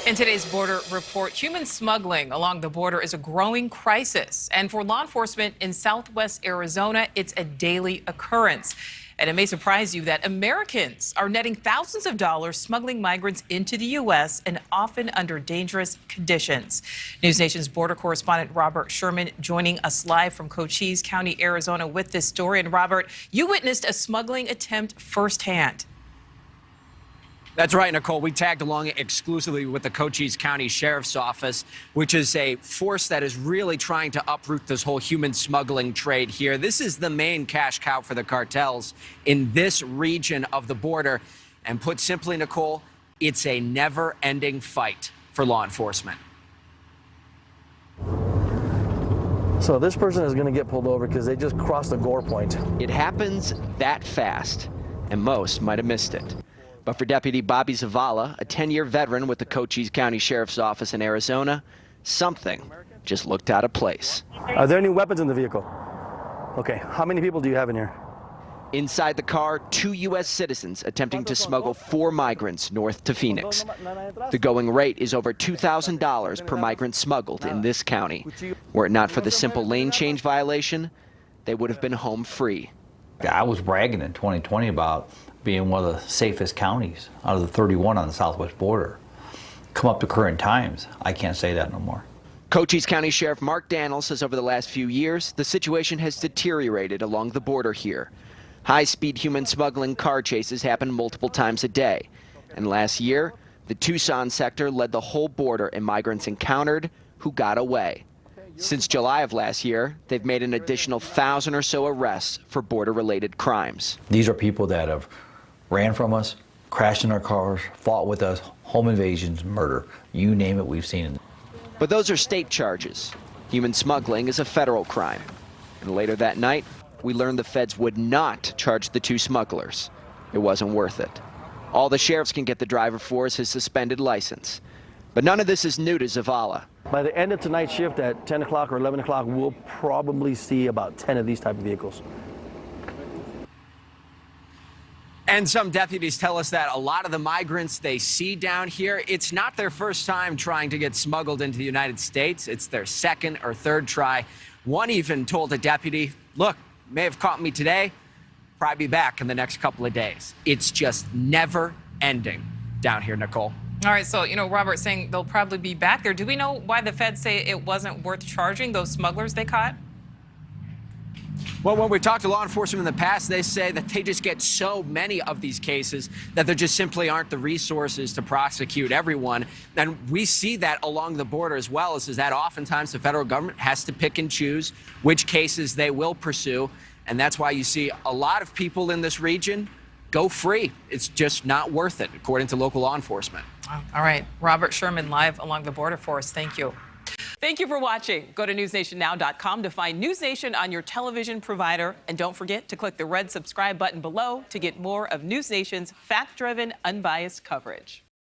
In today's border report, human smuggling along the border is a growing crisis. And for law enforcement in southwest Arizona, it's a daily occurrence. And it may surprise you that Americans are netting thousands of dollars smuggling migrants into the U.S. and often under dangerous conditions. NewsNation's border correspondent Robert Sherman joining us live from Cochise County, Arizona with this story. And Robert, you witnessed a smuggling attempt firsthand. That's right, Nicole. We tagged along exclusively with the Cochise County Sheriff's Office, which is a force that is really trying to uproot this whole human smuggling trade here. This is the main cash cow for the cartels in this region of the border. And put simply, Nicole, it's a never-ending fight for law enforcement. So this person is going to get pulled over because they just crossed the gore point. It happens that fast, and most might have missed it. But for Deputy Bobby Zavala, a 10-year veteran with the Cochise County Sheriff's Office in Arizona, something just looked out of place. Are there any weapons in the vehicle? Okay, how many people do you have in here? Inside the car, 2 U.S. citizens attempting to smuggle 4 migrants north to Phoenix. The going rate is over $2,000 per migrant smuggled in this county. Were it not for the simple lane change violation, they would have been home free. I was bragging in 2020 about being one of the safest counties out of the 31 on the southwest border. Come up to current times, I can't say that no more. Cochise County Sheriff Mark Daniel says over the last few years, the situation has deteriorated along the border here. High-speed human smuggling car chases happen multiple times a day. And last year, the Tucson sector led the whole border in migrants encountered who got away. Since July of last year, they've made an additional 1,000 or so arrests for border-related crimes. These are people that have ran from us, crashed in our cars, fought with us, home invasions, murder. You name it, we've seen it. But those are state charges. Human smuggling is a federal crime. And later that night, we learned the feds would not charge the 2 smugglers. It wasn't worth it. All the sheriffs can get the driver for is his suspended license. But none of this is new to Zavala. By the end of tonight's shift at 10 o'clock or 11 o'clock, we'll probably see about 10 of these type of vehicles. And some deputies tell us that a lot of the migrants they see down here, it's not their first time trying to get smuggled into the United States. It's their second or third try. One even told a deputy, look, may have caught me today, probably be back in the next couple of days. It's just never ending down here, Nicole. All right, so, Robert's saying they'll probably be back there. Do we know why the feds say it wasn't worth charging those smugglers they caught? Well, when we talked to law enforcement in the past, they say that they just get so many of these cases that there just simply aren't the resources to prosecute everyone. And we see that along the border as well, is that oftentimes the federal government has to pick and choose which cases they will pursue. And that's why you see a lot of people in this region go free. It's just not worth it, according to local law enforcement. All right. Robert Sherman live along the border for us. Thank you. Thank you for watching. Go to newsnationnow.com to find NewsNation on your television provider. And don't forget to click the red subscribe button below to get more of NewsNation's fact-driven, unbiased coverage.